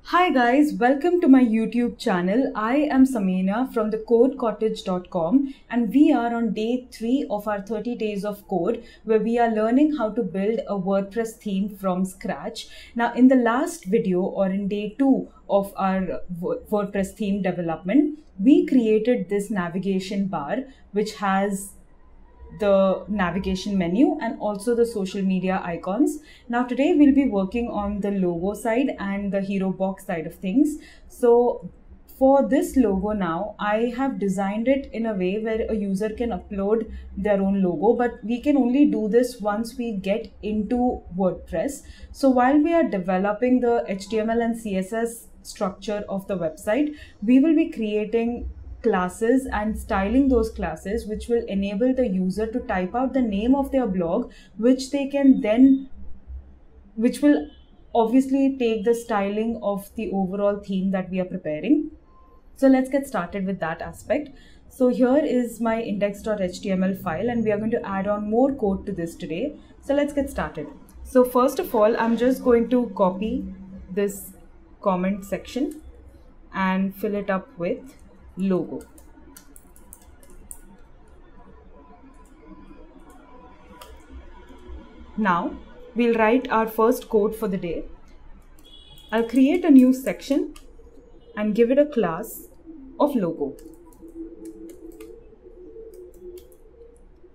Hi guys, welcome to my YouTube channel. I am Samina from thecodecottage.com and we are on day 3 of our 30 days of code where we are learning how to build a WordPress theme from scratch. Now in the last video or in day 2 of our WordPress theme development, we created this navigation bar which has the navigation menu and also the social media icons. Now today we'll be working on the logo side and the hero box side of things. So for this logo now, I have designed it in a way where a user can upload their own logo, but we can only do this once we get into WordPress. So while we are developing the HTML and CSS structure of the website, we will be creating classes and styling those classes which will enable the user to type out the name of their blog, which will obviously take the styling of the overall theme that we are preparing. So let's get started with that aspect. So here is my index.html file and we are going to add on more code to this today. So let's get started. So first of all, I'm just going to copy this comment section and fill it up with logo. Now we'll write our first code for the day. I'll create a new section and give it a class of logo.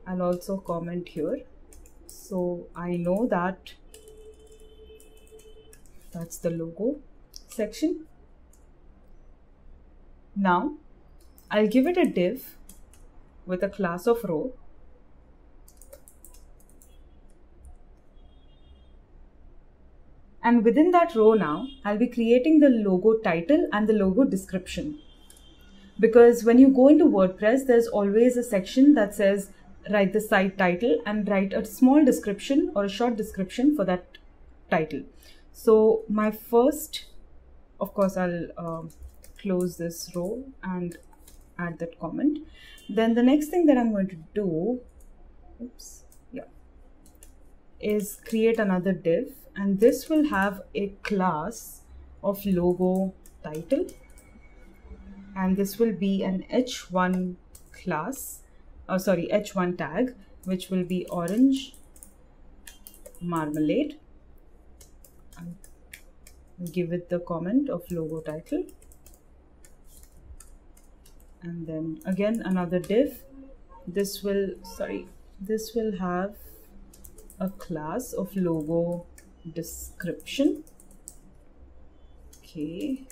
I'll also comment here so I know that that's the logo section. Now I'll give it a div with a class of row. And within that row now, I'll be creating the logo title and the logo description. Because when you go into WordPress, there's always a section that says write the site title and write a small description or a short description for that title. So my first, of course, I'll close this row and add that comment. Then the next thing that I'm going to do, is create another div, and this will have a class of logo title, and this will be an h1 class, h1 tag, which will be orange marmalade. I'll give it the comment of logo title. And then again another div. This will have a class of logo description. Okay.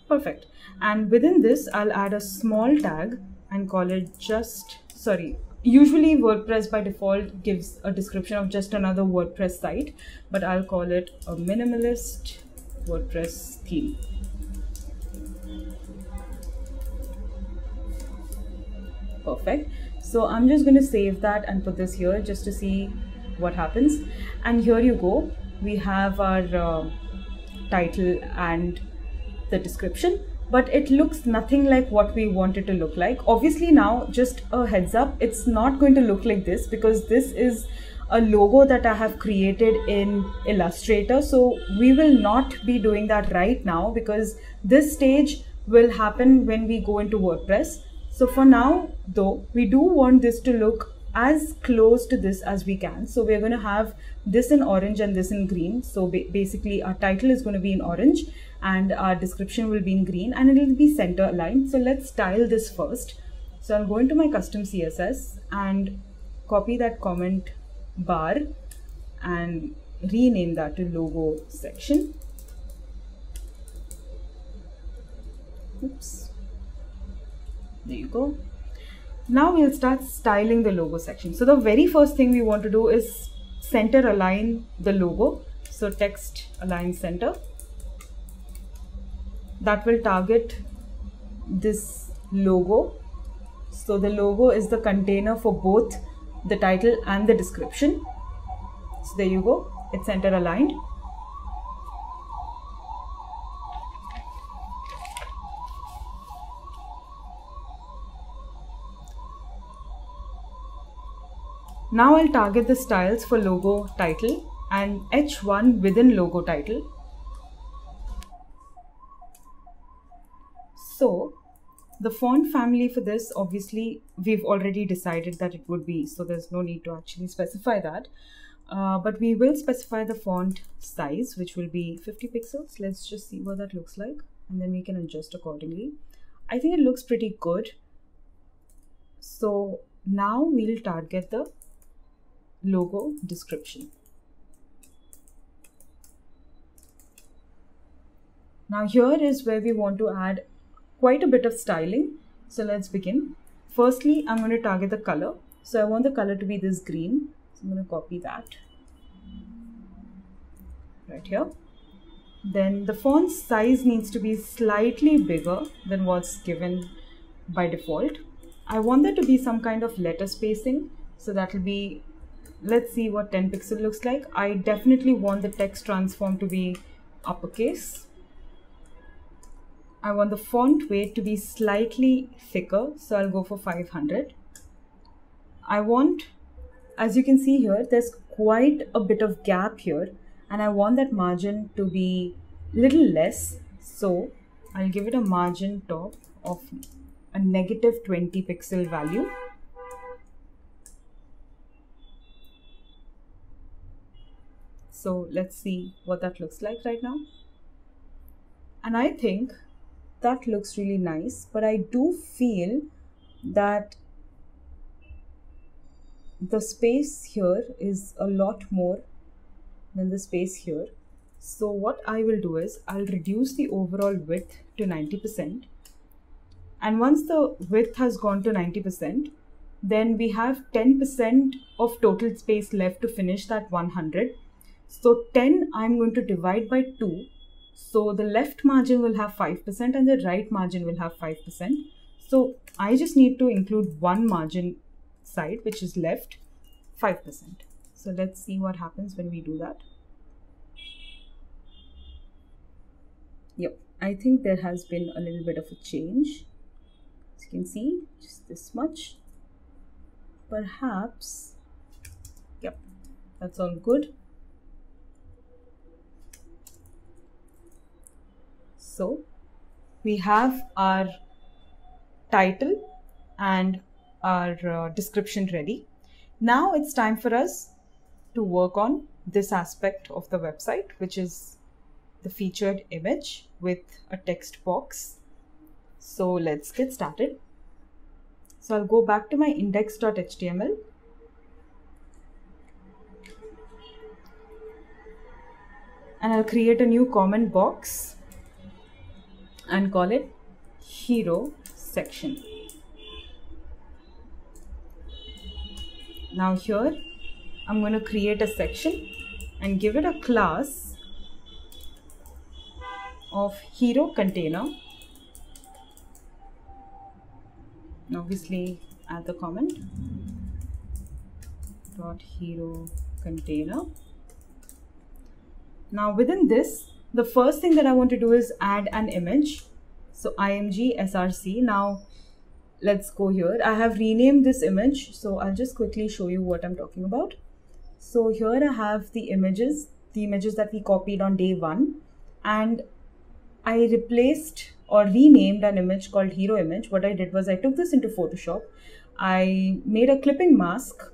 Perfect. And within this, I'll add a small tag and call it usually WordPress by default gives a description of just another WordPress site, but I'll call it a minimalist WordPress theme. Perfect. So I'm just going to save that and put this here just to see what happens. And here you go. We have our title and the description, but it looks nothing like what we want it to look like. Obviously now, just a heads up, it's not going to look like this because this is a logo that I have created in Illustrator. So we will not be doing that right now because this stage will happen when we go into WordPress. So for now though, we do want this to look as close to this as we can. So we're going to have this in orange and this in green. So basically our title is going to be in orange and our description will be in green and it will be center aligned. So let's style this first. So I'll go into my custom CSS and copy that comment bar and rename that to logo section. Oops. There you go. Now we'll start styling the logo section. So the very first thing we want to do is center align the logo. So text align center. That will target this logo. So the logo is the container for both the title and the description. So there you go. It's center aligned. Now I'll target the styles for logo title and H1 within logo title. So the font family for this, obviously we've already decided that it would be, so there's no need to actually specify that. But we will specify the font size, which will be 50 pixels. Let's just see what that looks like, and then we can adjust accordingly. I think it looks pretty good. So now we'll target the logo description. Now here is where we want to add quite a bit of styling. So let's begin. Firstly, I'm going to target the color. So I want the color to be this green. So I'm going to copy that right here. Then the font size needs to be slightly bigger than what's given by default. I want there to be some kind of letter spacing. So that will be, let's see what 10 pixel looks like. I definitely want the text transform to be uppercase. I want the font weight to be slightly thicker, so I'll go for 500. I want, as you can see here, there's quite a bit of gap here, and I want that margin to be little less, so I'll give it a margin top of a negative 20 pixel value. So let's see what that looks like right now. And I think that looks really nice, but I do feel that the space here is a lot more than the space here. So what I will do is I'll reduce the overall width to 90%. And once the width has gone to 90%, then we have 10% of total space left to finish that 100. So 10 I'm going to divide by 2. So the left margin will have 5% and the right margin will have 5%. So I just need to include one margin side, which is left 5%. So let's see what happens when we do that. Yep, I think there has been a little bit of a change. As you can see, just this much. Perhaps, yep, that's all good. So we have our title and our description ready. Now it's time for us to work on this aspect of the website, which is the featured image with a text box. So let's get started. So I'll go back to my index.html. And I'll create a new comment box and call it hero section. Now here I'm going to create a section and give it a class of hero container. And obviously add the comment dot hero container. Now within this, the first thing that I want to do is add an image. So img src. Now let's go here. I have renamed this image, so I'll just quickly show you what I'm talking about. So here I have the images that we copied on day 1, and I replaced or renamed an image called hero image. What I did was I took this into Photoshop. I made a clipping mask.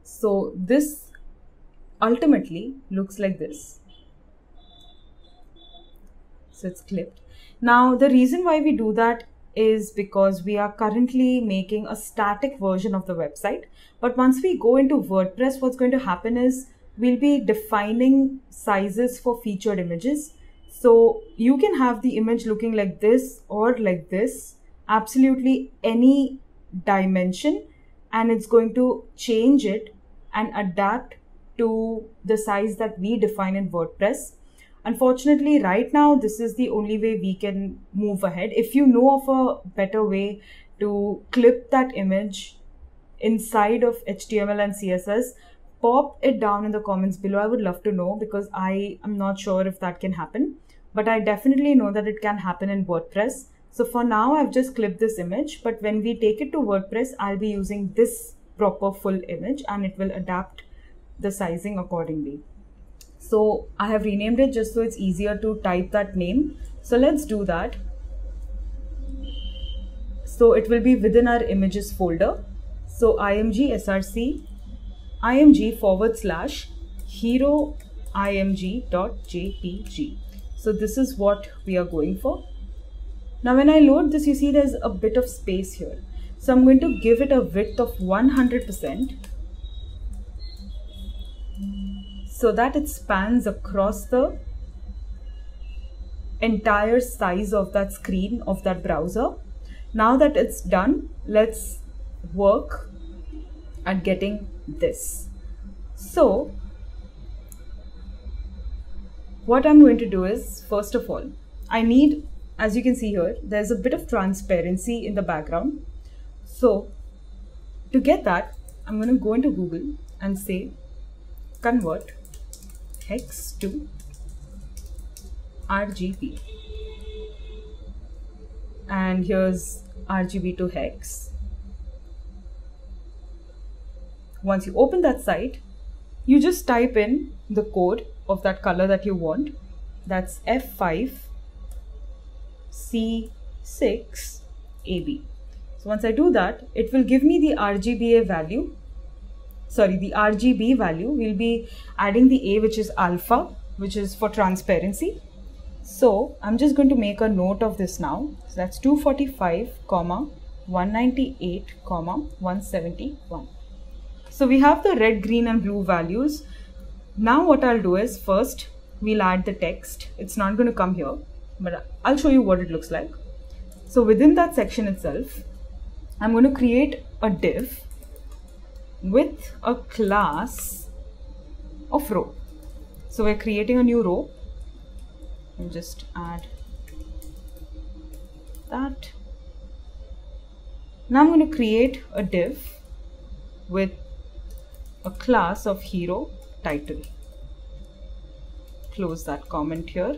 So this ultimately looks like this. So it's clipped. Now the reason why we do that is because we are currently making a static version of the website. But once we go into WordPress, what's going to happen is we'll be defining sizes for featured images. So you can have the image looking like this or like this, absolutely any dimension, and it's going to change it and adapt to the size that we define in WordPress. Unfortunately, right now, this is the only way we can move ahead. If you know of a better way to clip that image inside of HTML and CSS, pop it down in the comments below. I would love to know, because I am not sure if that can happen, but I definitely know that it can happen in WordPress. So for now, I've just clipped this image, but when we take it to WordPress, I'll be using this proper full image, and it will adapt the sizing accordingly. So I have renamed it just so it's easier to type that name. So let's do that. So it will be within our images folder. So img src img /hero img.jpg. So this is what we are going for. Now when I load this, you see there's a bit of space here. So I'm going to give it a width of 100% so that it spans across the entire size of that screen of that browser. Now that it's done, let's work at getting this. So what I'm going to do is, first of all, I need, as you can see here, there's a bit of transparency in the background. So to get that, I'm going to go into Google and say convert hex to RGB. And here's RGB to hex. Once you open that site, you just type in the code of that color that you want. That's F5C6AB. So once I do that, it will give me the RGB value. We'll be adding the A, which is alpha, which is for transparency. So I'm just going to make a note of this now. So that's 245, 198, 171. So we have the red, green and blue values. Now what I'll do is, first we'll add the text. It's not going to come here, but I'll show you what it looks like. So within that section itself, I'm going to create a div with a class of row. So we're creating a new row. I'll just add that. Now I'm going to create a div with a class of hero title. Close that comment here.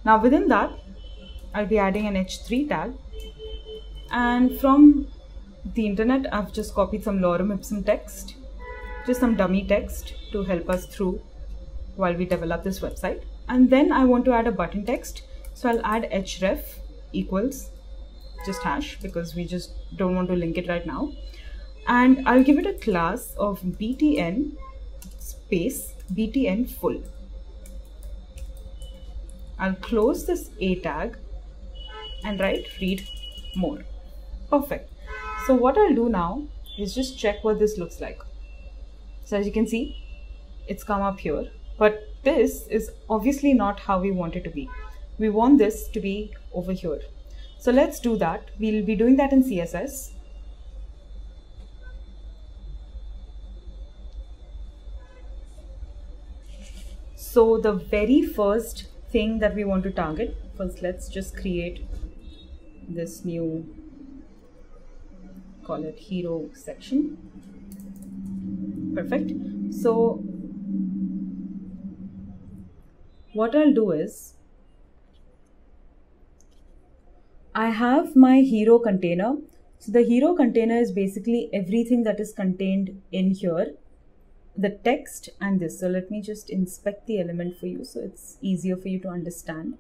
Now within that, I'll be adding an h3 tag, and from the internet I've just copied some lorem ipsum text, just some dummy text to help us through while we develop this website. And then I want to add a button text, so I'll add href equals just hash, because we just don't want to link it right now. And I'll give it a class of btn space btn full. I'll close this a tag and write read more. Perfect. So what I'll do now is just check what this looks like. So as you can see, it's come up here, but this is obviously not how we want it to be. We want this to be over here. So let's do that. We'll be doing that in CSS. So the very first thing that we want to target, first let's just create this new, call it hero section. Perfect. So what I'll do is, I have my hero container. So the hero container is basically everything that is contained in here, the text and this. So let me just inspect the element for you so it's easier for you to understand.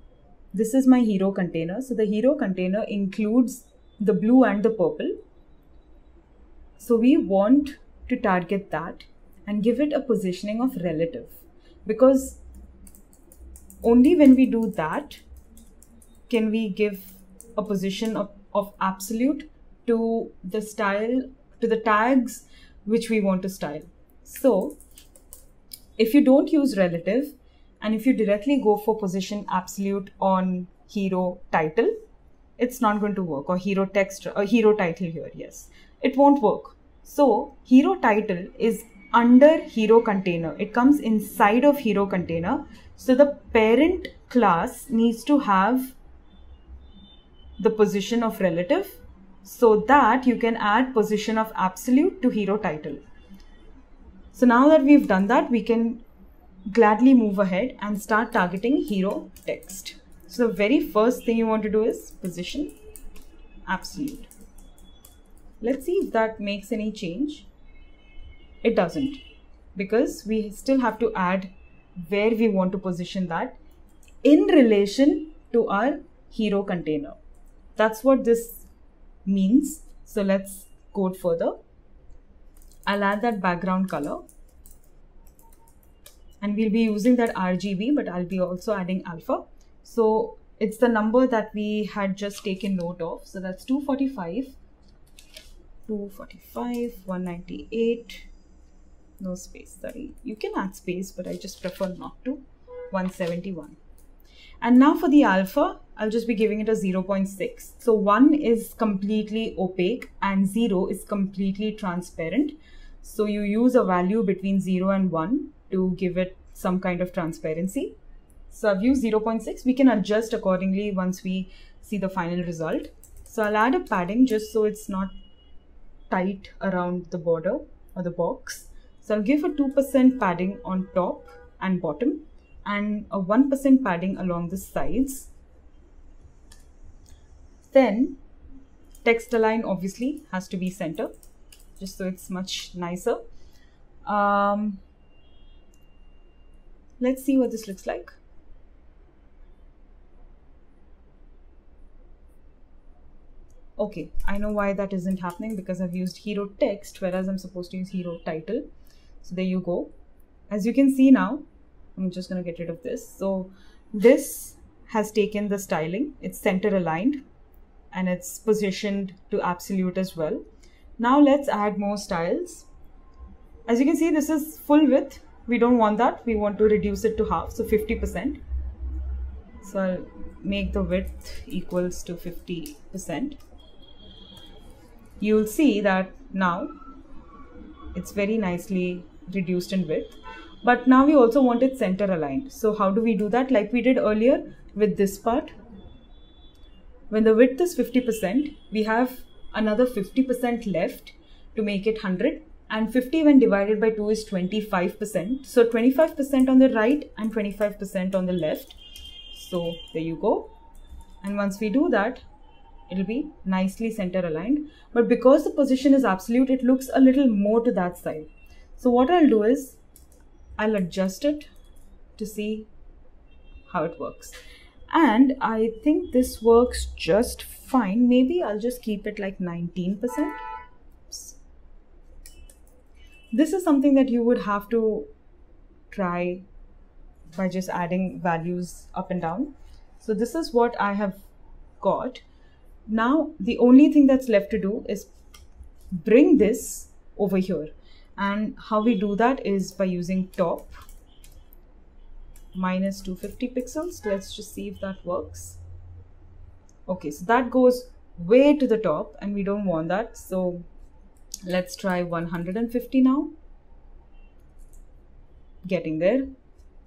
This is my hero container. So the hero container includes the blue and the purple. So we want to target that and give it a positioning of relative, because only when we do that can we give a position of absolute to the style, to the tags which we want to style. So if you don't use relative and if you directly go for position absolute on hero title, it's not going to work, or hero text or hero title here. Yes, it won't work. So hero title is under hero container. It comes inside of hero container. So the parent class needs to have the position of relative so that you can add position of absolute to hero title. So now that we've done that, we can gladly move ahead and start targeting hero text. So the very first thing you want to do is position absolute. Let's see if that makes any change. It doesn't, because we still have to add where we want to position that in relation to our hero container. That's what this means. So let's code further. I'll add that background color, and we'll be using that RGB, but I'll be also adding alpha. So it's the number that we had just taken note of. So that's 245, 198, no space, sorry. You can add space, but I just prefer not to. 171. And now for the alpha, I'll just be giving it a 0.6. So 1 is completely opaque and 0 is completely transparent. So you use a value between 0 and 1 to give it some kind of transparency. So I've used 0.6. We can adjust accordingly once we see the final result. So I'll add a padding just so it's not tight around the border or the box. So I'll give a 2% padding on top and bottom and a 1% padding along the sides. Then text align obviously has to be center, just so it's much nicer. Let's see what this looks like. Okay, I know why that isn't happening, because I've used hero text whereas I'm supposed to use hero title. So there you go. As you can see now, I'm just going to get rid of this. So this has taken the styling. It's center aligned and it's positioned to absolute as well. Now let's add more styles. As you can see, this is full width. We don't want that. We want to reduce it to half. So 50%. So I'll make the width equals to 50%. You'll see that now it's very nicely reduced in width. But now we also want it center aligned. So how do we do that? Like we did earlier with this part. When the width is 50%, we have another 50% left to make it 100. And 50 when divided by 2 is 25%. So 25% on the right and 25% on the left. So there you go. And once we do that, it'll be nicely center aligned. But because the position is absolute, it looks a little more to that side. So what I'll do is, I'll adjust it to see how it works. And I think this works just fine. Maybe I'll just keep it like 19%. This is something that you would have to try by just adding values up and down. So this is what I have got. Now the only thing that's left to do is bring this over here. And how we do that is by using top minus 250 pixels. Let's just see if that works. Okay, so that goes way to the top and we don't want that. So let's try 150 now. Getting there.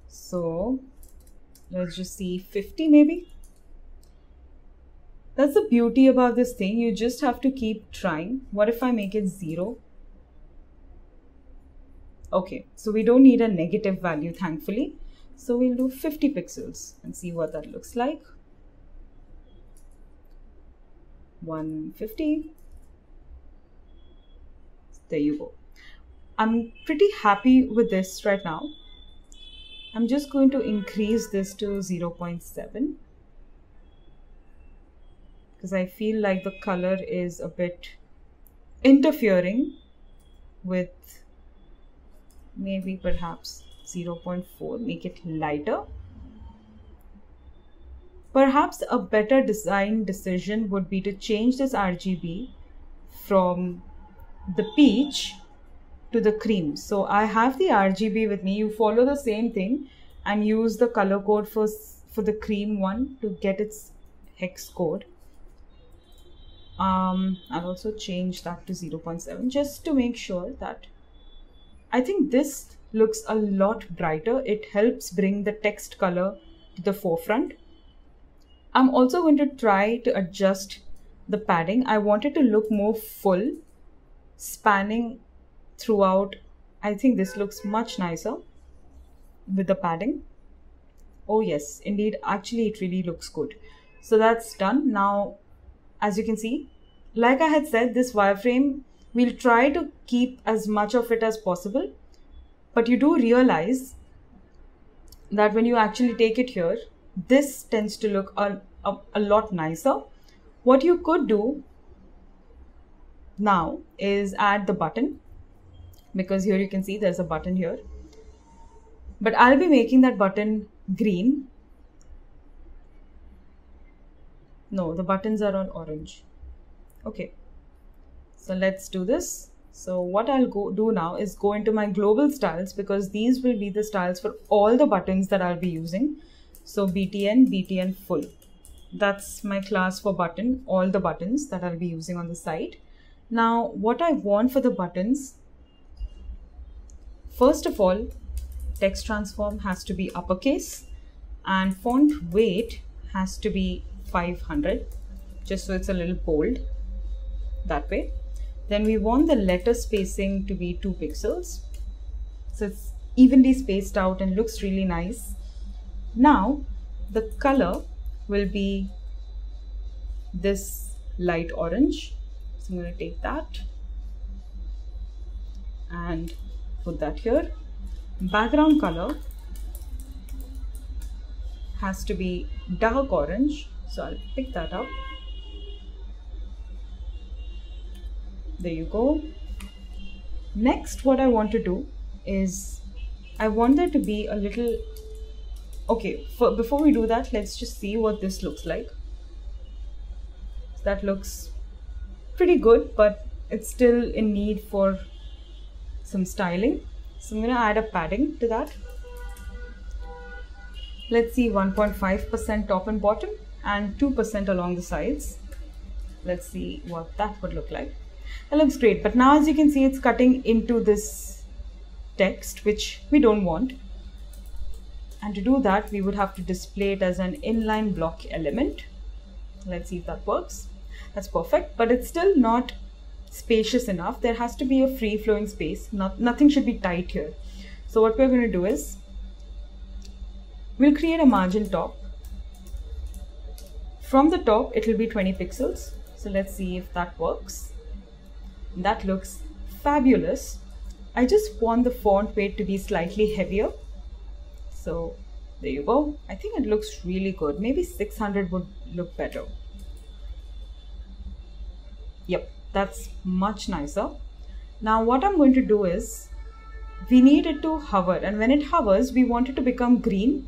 So let's just see 50 maybe. That's the beauty about this thing. You just have to keep trying. What if I make it 0? Okay, so we don't need a negative value, thankfully. So we'll do 50 pixels and see what that looks like. 150. There you go. I'm pretty happy with this right now. I'm just going to increase this to 0.7 because I feel like the color is a bit interfering with maybe perhaps 0.4, make it lighter. Perhaps a better design decision would be to change this RGB from the peach to the cream. So I have the RGB with me. You follow the same thing and use the color code for the cream one to get its hex code. I'll also change that to 0.7 just to make sure that I think this looks a lot brighter. It helps bring the text color to the forefront. I'm also going to try to adjust the padding. I want it to look more full, spanning throughout. I think this looks much nicer with the padding. Oh yes, indeed, actually it really looks good. So that's done. Now, as you can see, like I had said, this wireframe, we'll try to keep as much of it as possible. But you do realize that when you actually take it here, this tends to look a lot nicer. What you could do now is add the button, because here you can see there's a button here. But I'll be making that button green. No, the buttons are on orange. Okay, so let's do this. So what I'll do now is go into my global styles, because these will be the styles for all the buttons that I'll be using. So BTN full. That's my class for button, all the buttons that I'll be using on the site. Now, what I want for the buttons, first of all, text transform has to be uppercase and font weight has to be 500, just so it's a little bold that way. Then we want the letter spacing to be 2 pixels. So it's evenly spaced out and looks really nice. Now, the color will be this light orange. So I'm going to take that and put that here. Background color has to be dark orange. So I'll pick that up. There you go. Next, what I want to do is I want there to be a little, okay, before we do that, let's just see what this looks like. That looks pretty good, but it's still in need for some styling. So I'm going to add a padding to that. Let's see, 1.5% top and bottom and 2% along the sides. Let's see what that would look like. That looks great, but now as you can see, it's cutting into this text, which we don't want. And to do that, we would have to display it as an inline block element. Let's see if that works. That's perfect, but it's still not spacious enough. There has to be a free flowing space. Nothing should be tight here. So what we're going to do is we'll create a margin top. From the top, it will be 20 pixels. So let's see if that works. That looks fabulous. I just want the font weight to be slightly heavier. So there you go. I think it looks really good. Maybe 600 would look better. Yep, that's much nicer. Now what I'm going to do is we need it to hover, and when it hovers, we want it to become green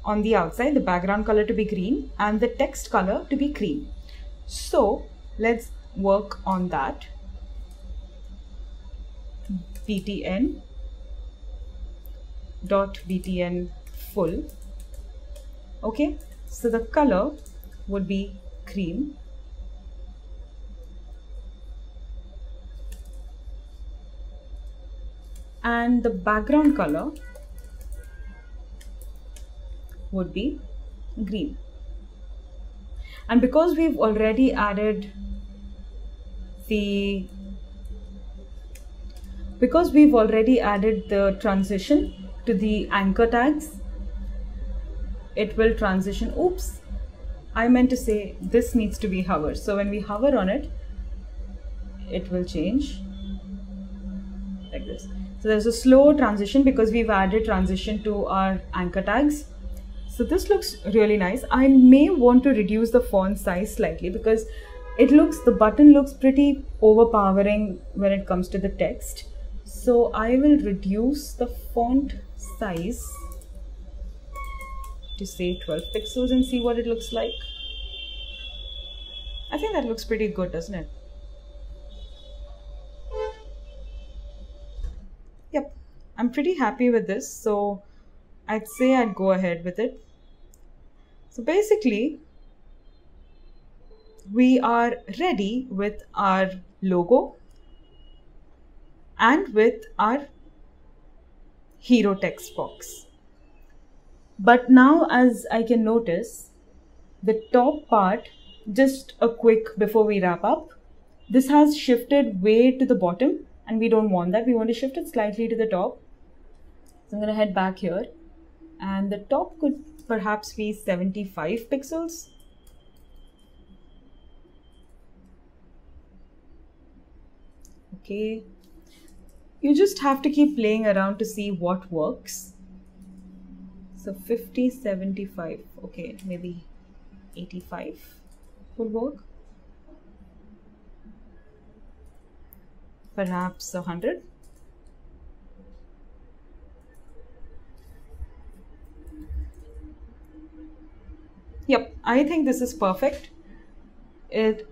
on the outside, the background color to be green and the text color to be cream. So let's work on that. BTN full. Okay, so the color would be cream. And the background color would be green. And because we've already added the transition to the anchor tags, it will transition. Oops, I meant to say this needs to be hover. So when we hover on it, it will change like this. So there's a slow transition because we've added transition to our anchor tags. So this looks really nice. I may want to reduce the font size slightly because the button looks pretty overpowering when it comes to the text. So I will reduce the font size to say 12 pixels and see what it looks like. I think that looks pretty good, doesn't it? Yep, I'm pretty happy with this. So I'd say I'd go ahead with it. So basically, we are ready with our logo and with our hero text box. But now, as I can notice, the top part, just a quick before we wrap up, this has shifted way to the bottom and we don't want that. We want to shift it slightly to the top. So I'm going to head back here and the top could perhaps be 75 pixels. Okay. You just have to keep playing around to see what works. So 50, 75. Okay, maybe 85 will work. Perhaps 100. Yep, I think this is perfect. It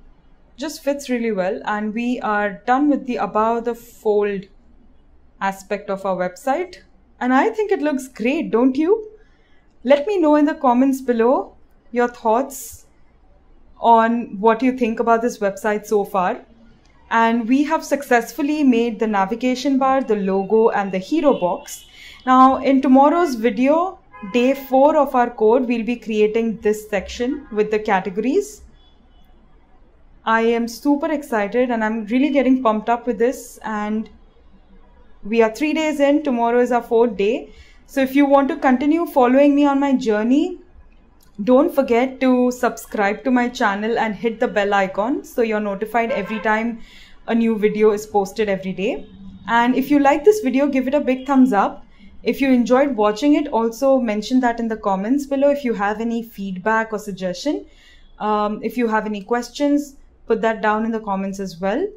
just fits really well, and we are done with the above the fold aspect of our website. And I think it looks great, don't you? Let me know in the comments below your thoughts on what you think about this website so far. And we have successfully made the navigation bar, the logo, and the hero box. Now in tomorrow's video, day 4 of our code, we'll be creating this section with the categories. I am super excited and I'm really getting pumped up with this, and we are 3 days in. Tomorrow is our 4th day. So if you want to continue following me on my journey, don't forget to subscribe to my channel and hit the bell icon so you're notified every time a new video is posted every day. And if you like this video, give it a big thumbs up. If you enjoyed watching it, also mention that in the comments below. If you have any feedback or suggestion, if you have any questions, put that down in the comments as well.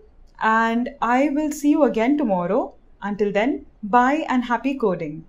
And I will see you again tomorrow. Until then, bye and happy coding.